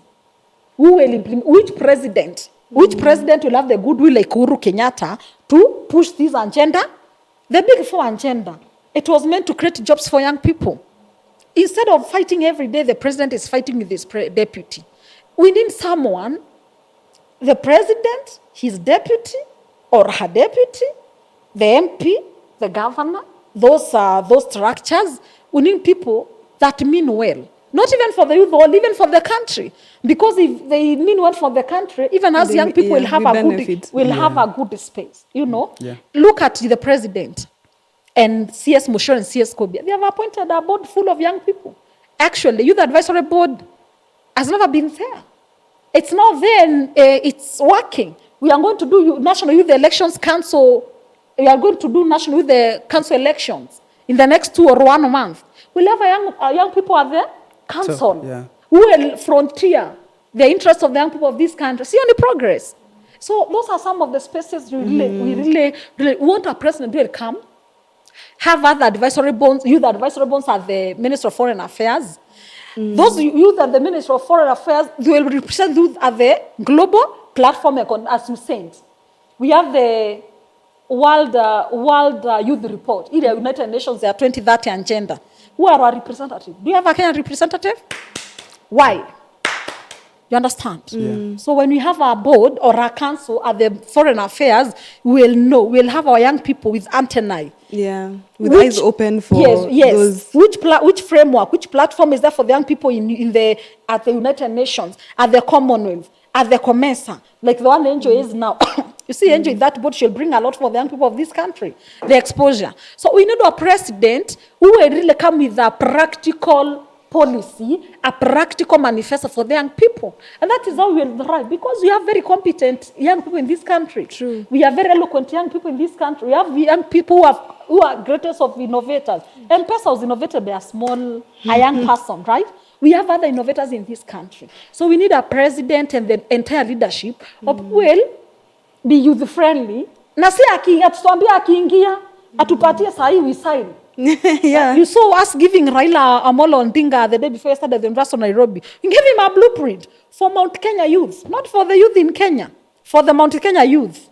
Speaker 2: Who will implement? Which president? Which president will have the goodwill like Uhuru Kenyatta to push this agenda? The Big Four agenda. It was meant to create jobs for young people. Instead of fighting every day, the president is fighting with his deputy. We need someone, the president, his deputy or her deputy, the MP, the governor, those structures. We need people that mean well. Not even for the youth or even for the country. Because if they mean well for the country, even as young people will have a good space. You know?
Speaker 3: Yeah.
Speaker 2: Look at the president. And CS Mushor and CS Kobia, they have appointed a board full of young people. Actually, the Youth Advisory Board has never been there. It's not there and it's working. We are going to do National Youth Elections Council. We are going to do National Youth Council elections in the next 2 or 1 month. We'll have young people at the council who will frontier the interests of the young people of this country. See only progress. So those are some of the spaces we really want a president to come. Have other advisory bonds. Youth advisory bonds at the Ministry of Foreign Affairs. Those youth at the Ministry of Foreign Affairs, they will represent youth at the global platform, as you said. We have the World Youth Report. In the United Nations, their 2030 agenda. Who are our representatives? Do you have a Kenyan representative? Why? You understand? So when we have our board or our council at the foreign affairs, we'll have our young people with antennae.
Speaker 1: Yeah, with eyes open for
Speaker 2: those. Which framework, which platform is there for the young people at the United Nations, at the Commonwealth, at the COMESA, like the one the NGO is now. You see, NGO, that board shall bring a lot for the young people of this country, the exposure. So we need a president who will really come with a practical policy, a practical manifesto for the young people. And that is how we will thrive, because we have very competent young people in this country.
Speaker 1: True.
Speaker 2: We have very eloquent young people in this country. We have young people who are greatest of innovators. M-Pesa was innovated by a young person, right? We have other innovators in this country. So we need a president and the entire leadership of will be youth-friendly. Na si atuambia akiingia, atupatie sahi we sign.
Speaker 1: Yeah.
Speaker 2: You saw us giving Raila Amolo Odinga the day before yesterday the University of Nairobi. We gave him a blueprint for Mount Kenya youth, not for the youth in Kenya, for the Mount Kenya youth.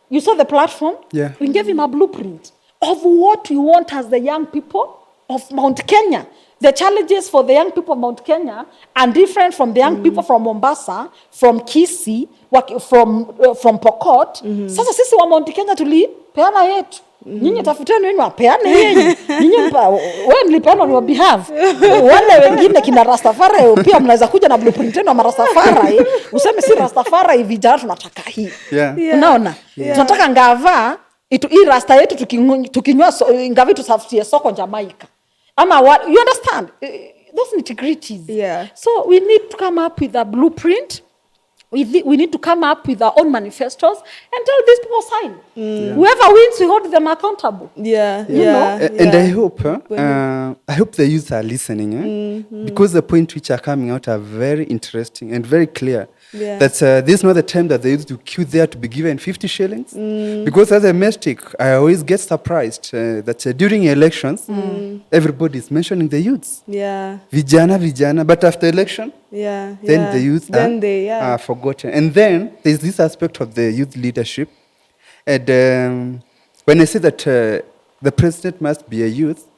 Speaker 2: You saw the platform?
Speaker 3: Yeah.
Speaker 2: We gave him a blueprint of what we want as the young people of Mount Kenya. The challenges for the young people of Mount Kenya are different from the young people from Mombasa, from Kisii, from Pokot. Sasa sisi wa Mount Kenya tulipeana yetu. Nyinyi tafuteni wenu wapeane yenu. Nyinyi wewe mlipeana on your behalf. Wale wengine kina Rastafari pia mnaweza kuja na blueprint yenu ya Rastafari. Useme si Rastafari vijana tunataka hii.
Speaker 3: Yeah.
Speaker 2: Unaona? Tunataka ngava hii rasta yetu tukinywa ngavi tusafutie soko Jamaica. Ama what, you understand? Those nitty-gritties.
Speaker 1: Yeah.
Speaker 2: So we need to come up with a blueprint. We need to come up with our own manifestos and tell these people sign. Whoever wins, we hold them accountable.
Speaker 1: Yeah.
Speaker 2: You know?
Speaker 3: And I hope the youth are listening, because the points which are coming out are very interesting and very clear.
Speaker 1: Yeah.
Speaker 3: That this is not the time that they used to queue there to be given 50 shillings. Because as a mystic, I always get surprised that during elections, everybody is mentioning the youths.
Speaker 1: Yeah.
Speaker 3: Vijana. But after election, then the youth are forgotten. And then there's this aspect of the youth leadership. And when I say that the president must be a youth,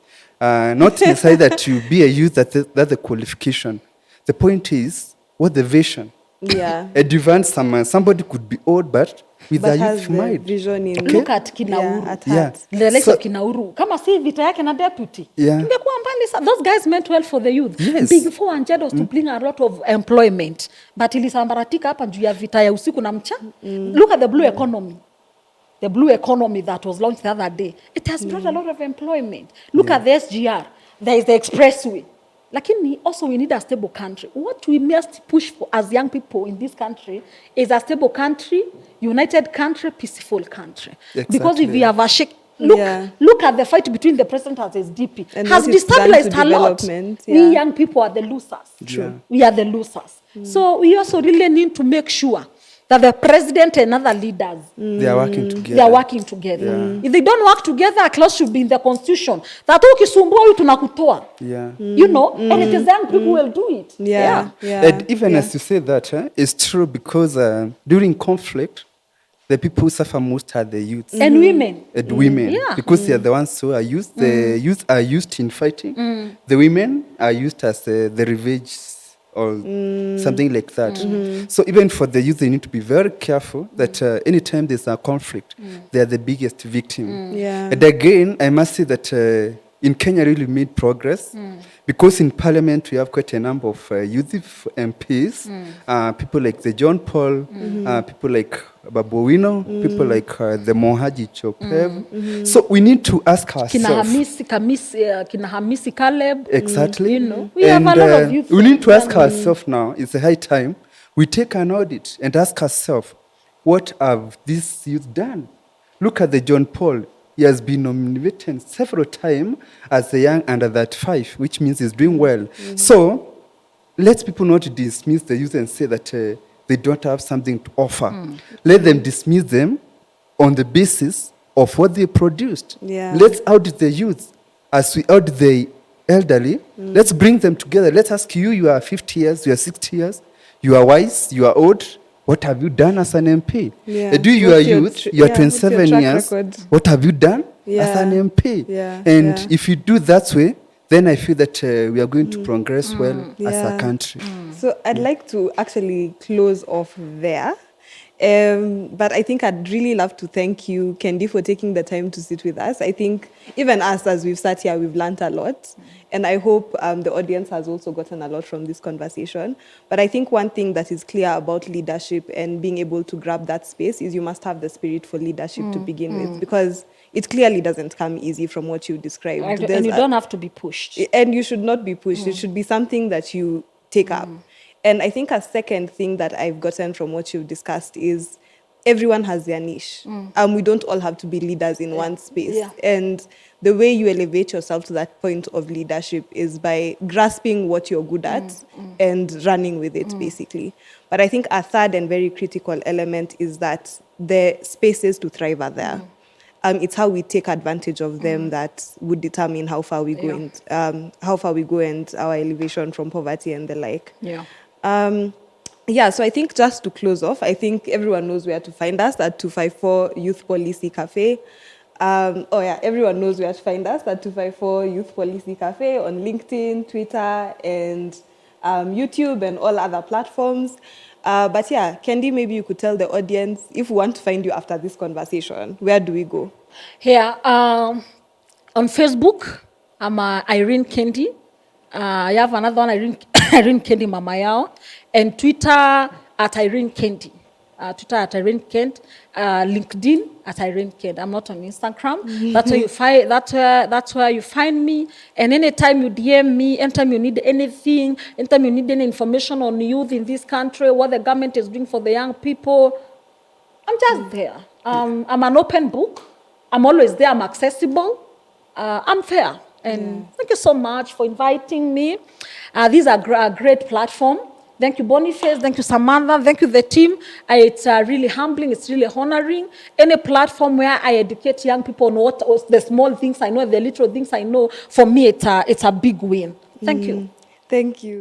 Speaker 3: not necessarily that to be a youth, that's the qualification. The point is, what the vision?
Speaker 1: Yeah.
Speaker 3: Somebody could be old, but with a youth mind.
Speaker 1: Vision in
Speaker 2: Look at Kinauru.
Speaker 1: at heart.
Speaker 2: The likes of Kinauru. Kama si vita yake na deputy. Tungekuwa mbali sana. Those guys meant well for the youth.
Speaker 3: Yes.
Speaker 2: Big Four and was to bring a lot of employment. But ilisambaratika hapa juu ya vita ya usiku na mchana. Look at the blue economy. The blue economy that was launched the other day. It has brought a lot of employment. Look at the SGR. There is the expressway. Lakini also we need a stable country. What we must push for as young people in this country is a stable country, united country, peaceful country.
Speaker 3: Exactly.
Speaker 2: Because if we have a shake, look at the fight between the president and SDP.
Speaker 1: And
Speaker 2: has destabilized a lot.
Speaker 1: Yeah.
Speaker 2: We young people are the losers.
Speaker 3: True.
Speaker 2: We are the losers. So we also really need to make sure that the president and other leaders
Speaker 3: they are working together.
Speaker 2: They are working together. If they don't work together, a clause should be in the constitution that ukisumbua huyu tunakutoa. You know, and it is young people who will do it.
Speaker 1: Yeah.
Speaker 3: And even as you say that, it's true, because during conflict, the people who suffer most are the youths.
Speaker 2: And women.
Speaker 3: And women.
Speaker 2: Yeah.
Speaker 3: Because they are the ones who are used. The youth are used in fighting. The women are used as the revenge or something like that. So even for the youth, they need to be very careful that anytime there's a conflict, they are the biggest victim.
Speaker 1: Yeah.
Speaker 3: And again, I must say that in Kenya really made progress, because in Parliament we have quite a number of youth MPs, people like the John Paul, people like Babu Wino, people like the Mohaji Chopev. So we need to ask ourselves.
Speaker 2: Kina Hamisi Caleb.
Speaker 3: Exactly.
Speaker 2: You know, we have a lot of youth.
Speaker 3: We need to ask ourselves now, it's a high time, we take an audit and ask ourselves, what have these youth done? Look at the John Paul. He has been nominated several times as a young under 35, which means he's doing well. So let people not dismiss the youth and say that they don't have something to offer. Let them dismiss them on the basis of what they produced.
Speaker 1: Yeah.
Speaker 3: Let's audit the youth as we audit the elderly. Let's bring them together. Let's ask you, you are 50 years, you are 60 years, you are wise, you are old. What have you done as an MP?
Speaker 1: Yeah.
Speaker 3: Do you are youth, you are 27 years.
Speaker 1: Record?
Speaker 3: What have you done as
Speaker 1: Yeah.
Speaker 3: an MP?
Speaker 1: Yeah.
Speaker 3: And if you do that way, then I feel that we are going to progress well as a
Speaker 1: Yeah.
Speaker 3: country.
Speaker 1: So I'd like to actually close off there. But I think I'd really love to thank you, Kendi, for taking the time to sit with us. I think even us, as we've sat here, we've learned a lot. And I hope the audience has also gotten a lot from this conversation. But I think one thing that is clear about leadership and being able to grab that space is you must have the spirit for leadership to begin with, because it clearly doesn't come easy from what you described.
Speaker 2: And you don't have to be pushed.
Speaker 1: And you should not be pushed. It should be something that you take up. And I think a second thing that I've gotten from what you've discussed is everyone has their niche. We don't all have to be leaders in one space.
Speaker 2: Yeah.
Speaker 1: And the way you elevate yourself to that point of leadership is by grasping what you're good at and running with it, basically. But I think a third and very critical element is that the spaces to thrive are there. It's how we take advantage of them that would determine how far we go and our elevation from poverty and the like.
Speaker 2: Yeah.
Speaker 1: So I think just to close off, I think everyone knows where to find us at 254 Youth Policy Cafe. Everyone knows where to find us at 254 Youth Policy Cafe on LinkedIn, Twitter, and YouTube and all other platforms. Kendi, maybe you could tell the audience, if we want to find you after this conversation, where do we go?
Speaker 2: Here, on Facebook, I'm Irene Kendi. I have another one, Irene Kendi Mama Yao. And Twitter at Irene Kendi. Twitter at Irene Kendi. LinkedIn at Irene Kendi. I'm not on Instagram. That's where you find. That's where you find me. And anytime you DM me, anytime you need anything, anytime you need any information on youth in this country, what the government is doing for the young people, I'm just there. I'm an open book. I'm always there. I'm accessible. I'm fair. And thank you so much for inviting me. These are a great platform. Thank you, Boniface. Thank you, Samantha. Thank you, the team. It's really humbling. It's really honoring. Any platform where I educate young people on what the small things I know, the little things I know, for me, it's a big win. Thank you.
Speaker 1: Thank you.